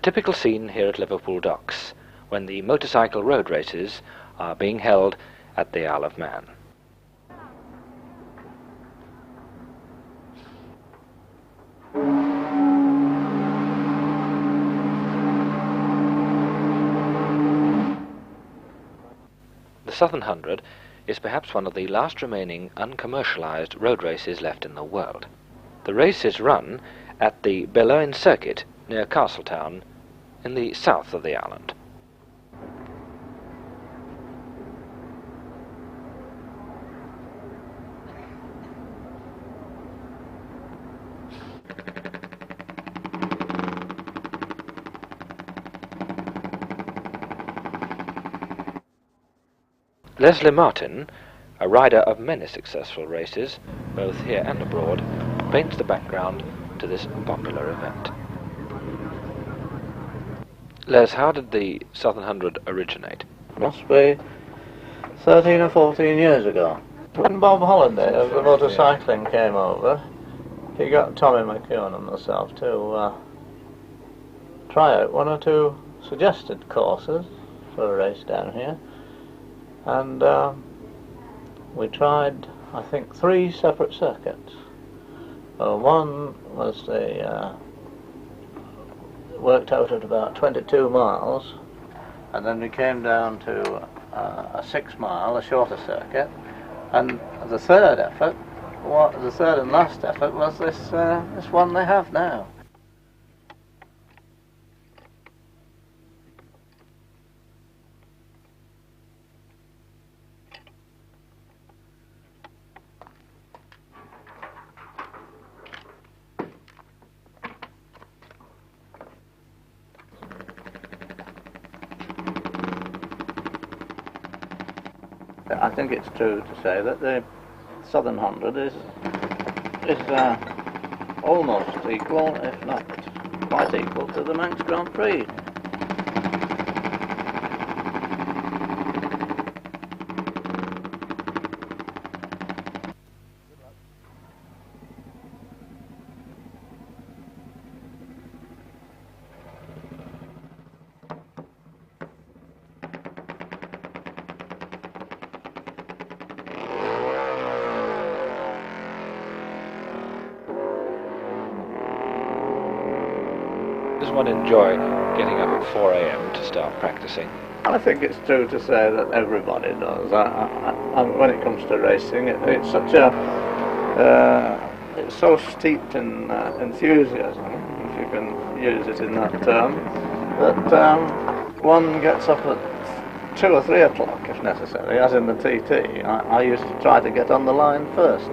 typical scene here at Liverpool Docks, when the motorcycle road races are being held at the Isle of Man. The Southern Hundred is perhaps one of the last remaining uncommercialized road races left in the world. The race is run at the Boulogne Circuit near Castletown in the south of the island. Leslie Martin, a rider of many successful races, both here and abroad, paints the background to this popular event. Les, how did the Southern Hundred originate? Must be 13 or 14 years ago. When Bob Holliday of the motorcycling came over, he got Tommy McEwen and myself to try out one or two suggested courses for a race down here. And we tried, I think, 3 separate circuits. One was worked out at about 22 miles, and then we came down to a 6 mile, a shorter circuit, and the third effort, the third and last effort, was this one they have now. I think it's true to say that the Southern Hundred is almost equal, if not quite equal, to the Manx Grand Prix. Does one enjoy getting up at 4 a.m. to start practicing? I think it's true to say that everybody does. When it comes to racing, it's such a it's so steeped in enthusiasm, if you can use it in that term, that one gets up at 2 or 3 o'clock if necessary, as in the TT. I used to try to get on the line first.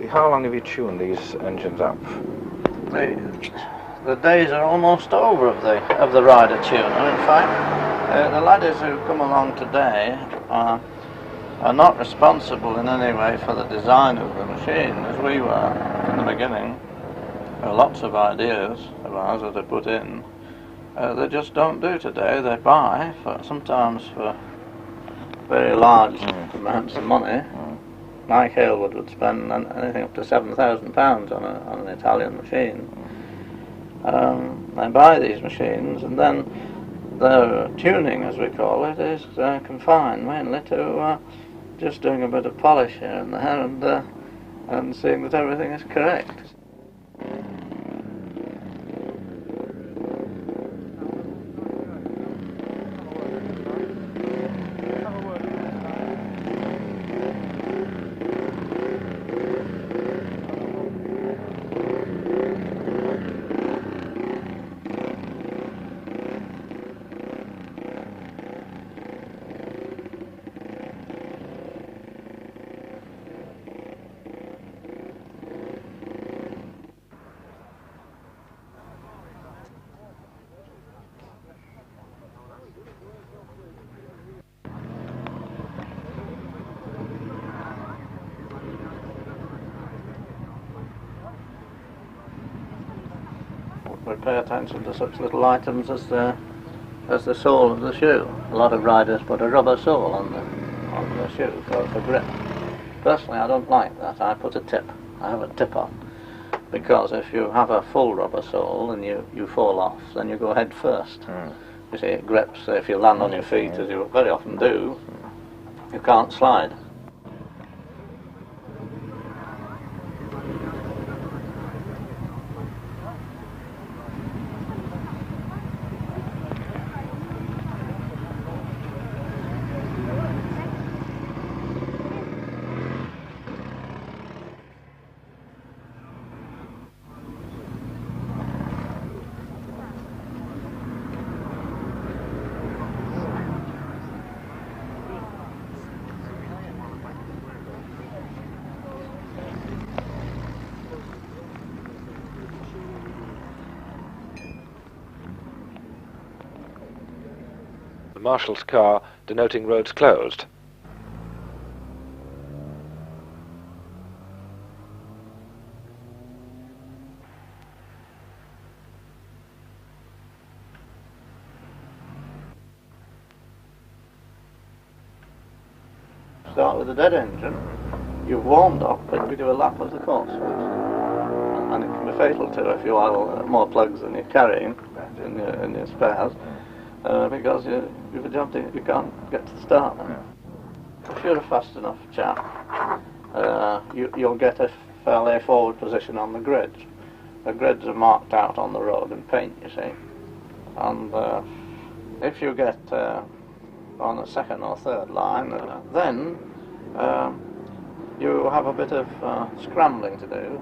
How long have you tuned these engines up? The days are almost over of the rider tuner. In fact, the laddies who come along today are not responsible in any way for the design of the machine, as we were in the beginning. There are lots of ideas of ours that are put in. They just don't do today. They buy, sometimes for very large amounts of money. Mike Hailwood would spend anything up to £7,000 on an Italian machine. They buy these machines, and then their tuning, as we call it, is confined mainly to just doing a bit of polish here and there, and seeing that everything is correct. would pay attention to such little items as the sole of the shoe. A lot of riders put a rubber sole on the shoe for grip. Personally, I don't like that. I put a tip. I have a tip on. Because if you have a full rubber sole and you fall off, then you go head first. You see, it grips. If you land on your feet, as you very often do, you can't slide. The marshal's car denoting roads closed. Start with a dead engine. You've warmed up and you do a lap of the course. And it can be fatal too if you have more plugs than you're carrying in your spares. Because you can't get to the start then. If you're a fast enough chap, you'll get a fairly forward position on the grids. The grids are marked out on the road in paint, you see. And if you get on a second or third line, then you have a bit of scrambling to do.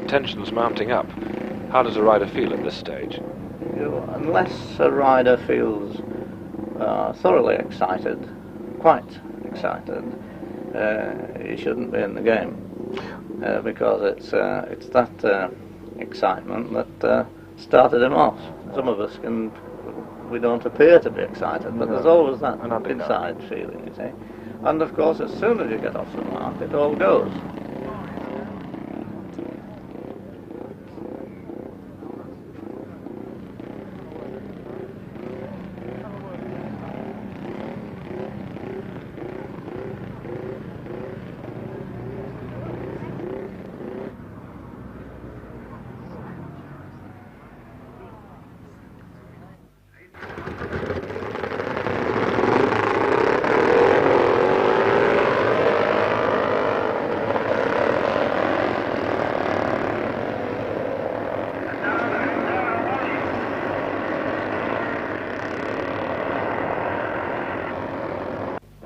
Tensions mounting up. How does a rider feel at this stage? Unless a rider feels thoroughly excited, quite excited, he shouldn't be in the game, because it's that excitement that started him off. Some of us we don't appear to be excited, but there's always that inside feeling, you see. And of course, as soon as you get off the mark, it all goes.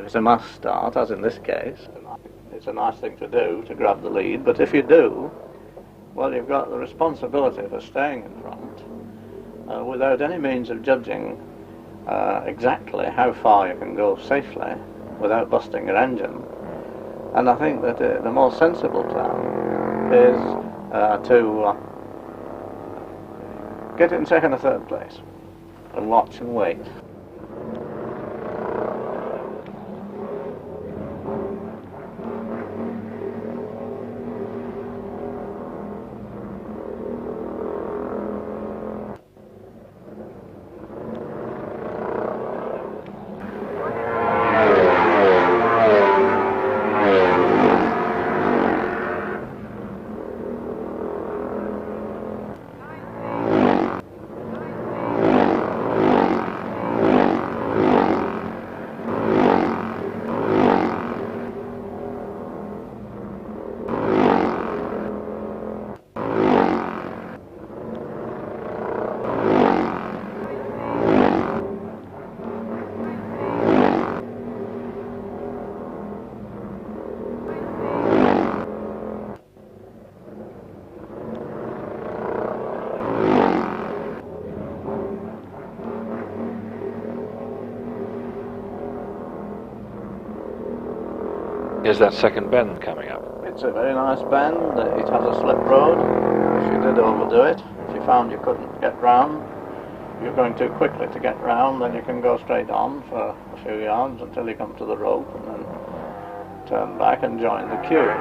It's a mass start, as in this case. It's a nice thing to do, to grab the lead, but if you do, well, you've got the responsibility for staying in front without any means of judging exactly how far you can go safely without busting your engine. And I think that the more sensible plan is to get in second or third place and watch and wait. Is that second bend coming up? It's a very nice bend. It has a slip road. If you did overdo it, if you found you couldn't get round, you're going too quickly to get round, then you can go straight on for a few yards until you come to the rope and then turn back and join the queue.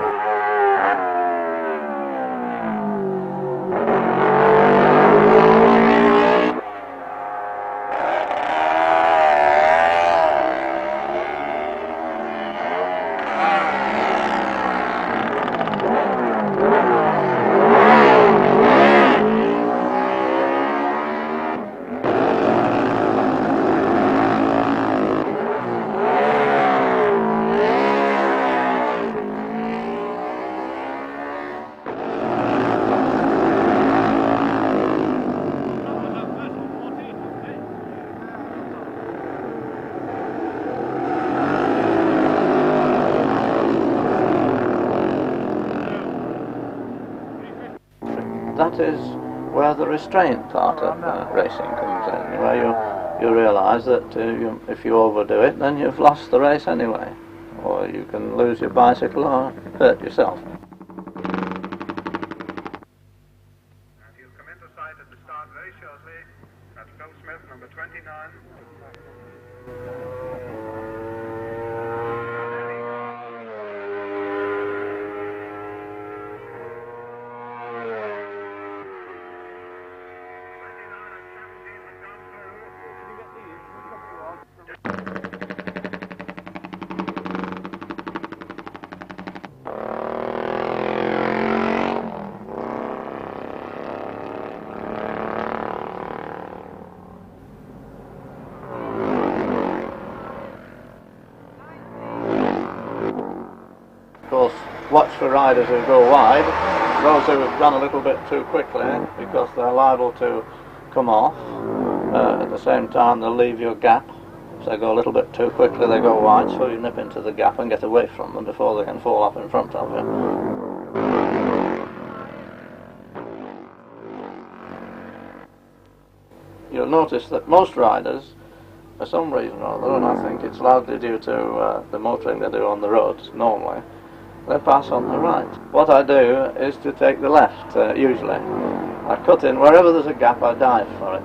That is where the restraint part of racing comes in, where you realise that if you overdo it, then you've lost the race anyway, or you can lose your bicycle or hurt yourself. He'll come into sight at the start very shortly. That's Phil Smith, number 29. Of course, watch for riders who go wide, those who have run a little bit too quickly, because they're liable to come off. At the same time, they'll leave you a gap. If they go a little bit too quickly, they go wide, so you nip into the gap and get away from them before they can fall up in front of you. You'll notice that most riders, for some reason or other, and I think it's largely due to the motoring they do on the roads normally, they pass on the right. What I do is to take the left, usually. I cut in, wherever there's a gap I dive for it.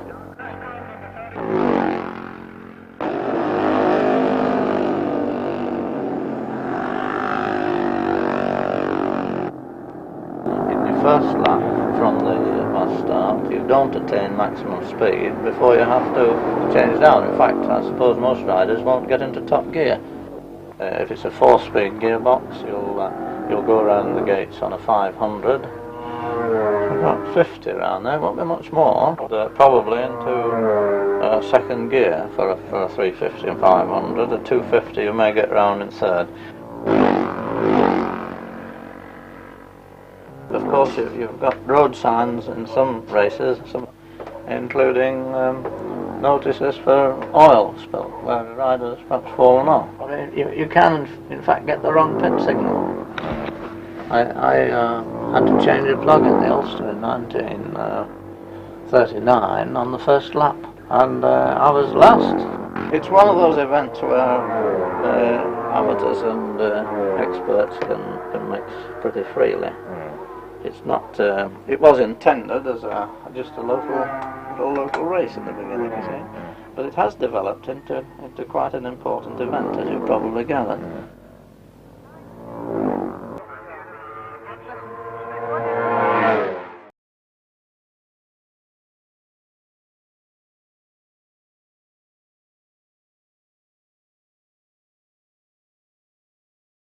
In your first lap from the bus start, you don't attain maximum speed before you have to change down. In fact, I suppose most riders won't get into top gear. If it's a 4-speed gearbox, you'll go around the gates on a 500. About 50 around there, won't be much more. Probably into second gear for a 350 and 500. A 250 you may get round in third. Of course, you've got road signs in some races, including notices for oil spill, where a rider's perhaps fallen off. I mean, you can, in fact, get the wrong pit signal. I had to change a plug in the Ulster in 1939 on the first lap, and I was last. It's one of those events where amateurs and experts can mix pretty freely. It's not. It was intended as just a local race in the beginning, you see, but it has developed into quite an important event, as you probably gathered.